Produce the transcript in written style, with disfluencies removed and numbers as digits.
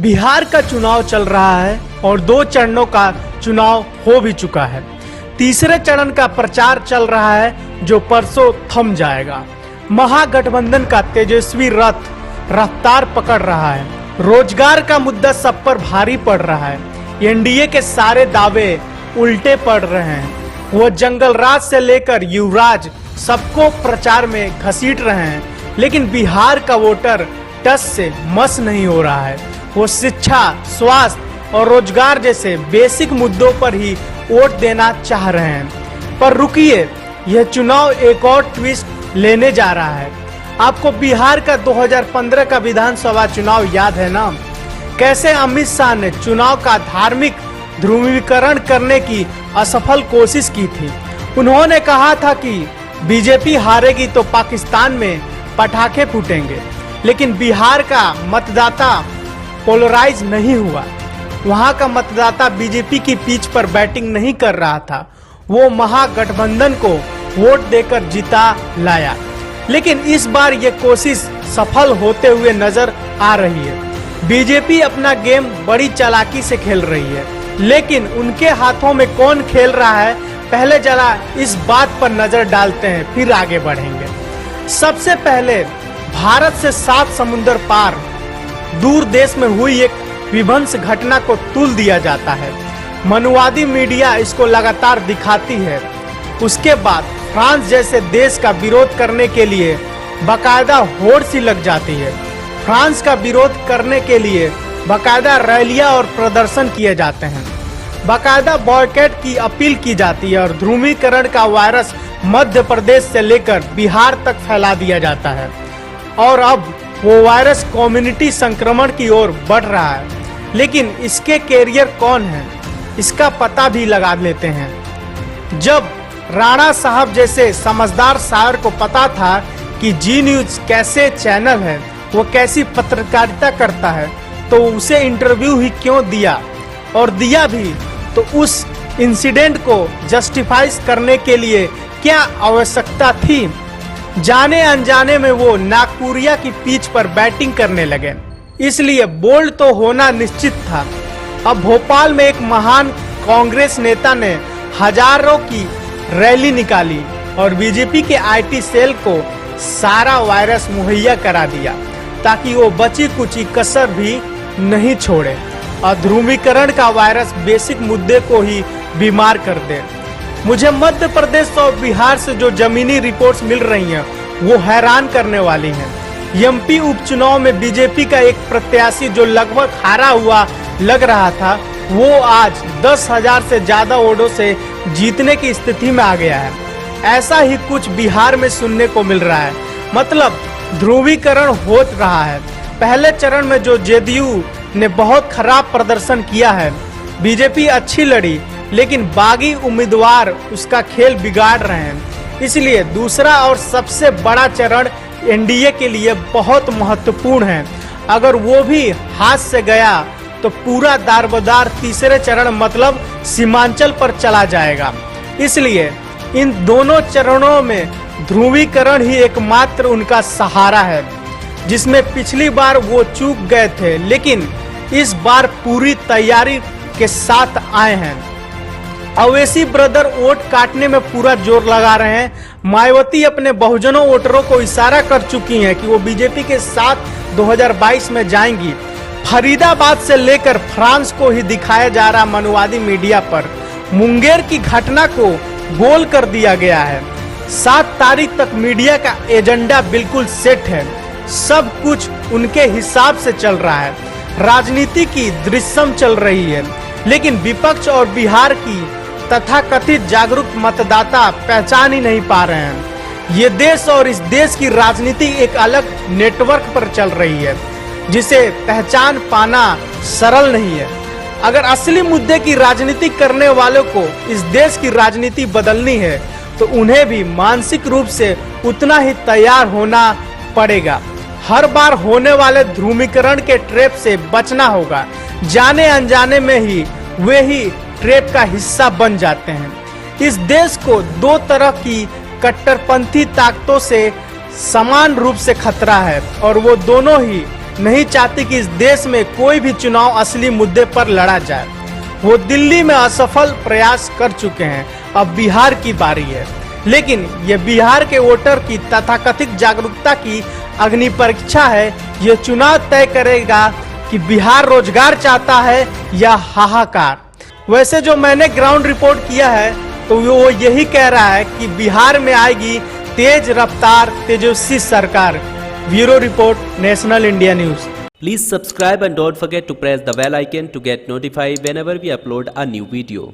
बिहार का चुनाव चल रहा है और 2 चरणों का चुनाव हो भी चुका है। तीसरे चरण का प्रचार चल रहा है जो परसों थम जाएगा। महागठबंधन का तेजस्वी रथ रफ्तार पकड़ रहा है। रोजगार का मुद्दा सब पर भारी पड़ रहा है। एनडीए के सारे दावे उल्टे पड़ रहे हैं। वो जंगल राज से लेकर युवराज सबको प्रचार में घसीट रहे हैं, लेकिन बिहार का वोटर टस से मस नहीं हो रहा है। वो शिक्षा, स्वास्थ्य और रोजगार जैसे बेसिक मुद्दों पर ही वोट देना चाह रहे हैं। पर रुकिए, यह चुनाव एक और ट्विस्ट लेने जा रहा है। आपको बिहार का 2015 का विधानसभा चुनाव याद है ना? कैसे अमित शाह ने चुनाव का धार्मिक ध्रुवीकरण करने की असफल कोशिश की थी। उन्होंने कहा था कि बीजेपी हारेगी तो पाकिस्तान में पटाखे फूटेंगे, लेकिन बिहार का मतदाता पोलराइज नहीं हुआ। वहां का मतदाता बीजेपी की पिच पर बैटिंग नहीं कर रहा था, वो महागठबंधन को वोट देकर जिता लाया। लेकिन इस बार ये कोशिश सफल होते हुए नजर आ रही है। बीजेपी अपना गेम बड़ी चालाकी से खेल रही है, लेकिन उनके हाथों में कौन खेल रहा है, पहले जरा इस बात पर नजर डालते हैं, फिर आगे बढ़ेंगे। सबसे पहले भारत से 7 समुंदर पार दूर देश में हुई एक विध्वंस घटना को तुल दिया जाता है। मनुवादी मीडिया इसको लगातार दिखाती है। उसके बाद फ्रांस जैसे देश का विरोध करने के लिए बाकायदा होड़ सी लग जाती है। फ्रांस का विरोध करने के लिए बाकायदा रैलियां और प्रदर्शन किए जाते हैं। बाकायदा बॉयकॉट की अपील की जाती है और ध्रुवीकरण का वायरस मध्य प्रदेश से लेकर बिहार तक फैला दिया जाता है। और अब वो वायरस कम्युनिटी संक्रमण की ओर बढ़ रहा है। लेकिन इसके कैरियर कौन है, इसका पता भी लगा लेते हैं। जब राणा साहब जैसे समझदार शायर को पता था कि जी न्यूज कैसे चैनल है, वो कैसी पत्रकारिता करता है, तो उसे इंटरव्यू ही क्यों दिया, और दिया भी तो उस इंसिडेंट को जस्टिफाई करने के लिए क्या आवश्यकता थी। जाने अनजाने में वो नागपुरिया की पिच पर बैटिंग करने लगे, इसलिए बोल्ड तो होना निश्चित था। अब भोपाल में एक महान कांग्रेस नेता ने हजारों की रैली निकाली और बीजेपी के आईटी सेल को सारा वायरस मुहैया करा दिया, ताकि वो बची कुची कसर भी नहीं छोड़े और ध्रुवीकरण का वायरस बेसिक मुद्दे को ही बीमार कर दे। मुझे मध्य प्रदेश और बिहार से जो जमीनी रिपोर्ट्स मिल रही हैं, वो हैरान करने वाली हैं। एमपी उपचुनाव में बीजेपी का एक प्रत्याशी जो लगभग हारा हुआ लग रहा था, वो आज 10,000 से ज्यादा वोटों से जीतने की स्थिति में आ गया है। ऐसा ही कुछ बिहार में सुनने को मिल रहा है। मतलब ध्रुवीकरण हो रहा है। पहले चरण में जो जेडीयू ने बहुत खराब प्रदर्शन किया है, बीजेपी अच्छी लड़ी, लेकिन बागी उम्मीदवार उसका खेल बिगाड़ रहे हैं। इसलिए दूसरा और सबसे बड़ा चरण एनडीए के लिए बहुत महत्वपूर्ण है। अगर वो भी हाथ से गया तो पूरा दारोमदार तीसरे चरण मतलब सीमांचल पर चला जाएगा। इसलिए इन दोनों चरणों में ध्रुवीकरण ही एकमात्र उनका सहारा है, जिसमें पिछली बार वो चूक गए थे, लेकिन इस बार पूरी तैयारी के साथ आए हैं। अवैसी ब्रदर वोट काटने में पूरा जोर लगा रहे हैं। मायावती अपने बहुजनों वोटरों को इशारा कर चुकी हैं कि वो बीजेपी के साथ 2022 में जाएंगी। फरीदाबाद से लेकर फ्रांस को ही दिखाया जा रहा मनुवादी मीडिया पर मुंगेर की घटना को गोल कर दिया गया है। 7 तारीख तक मीडिया का एजेंडा बिल्कुल सेट है। सब कुछ उनके हिसाब से चल रहा है। राजनीति की दृश्यम चल रही है, लेकिन विपक्ष और बिहार की तथाकथित जागरूक मतदाता पहचान ही नहीं पा रहे हैं। ये देश और इस देश की राजनीति एक अलग नेटवर्क पर चल रही है, जिसे पहचान पाना सरल नहीं है। अगर असली मुद्दे की राजनीति करने वालों को इस देश की राजनीति बदलनी है, तो उन्हें भी मानसिक रूप से उतना ही तैयार होना पड़ेगा। हर बार होने वाले ध्रुवीकरण के ट्रैप से बचना होगा। जाने अनजाने में ही वे ही ट्रैप का हिस्सा बन जाते हैं। इस देश को 2 तरह की कट्टरपंथी ताकतों से समान रूप से खतरा है, और वो दोनों ही नहीं चाहती कि इस देश में कोई भी चुनाव असली मुद्दे पर लड़ा जाए। वो दिल्ली में असफल प्रयास कर चुके हैं, अब बिहार की बारी है। लेकिन ये बिहार के वोटर की तथाकथित जागरूकता की अग्नि परीक्षा है। ये चुनाव तय करेगा कि बिहार रोजगार चाहता है या हाहाकार। वैसे जो मैंने ग्राउंड रिपोर्ट किया है तो वो यही कह रहा है कि बिहार में आएगी तेज रफ्तार तेजस्वी सरकार। Bureau report, national India news. Please subscribe and don't forget to press the bell icon to get notified whenever we upload a new video.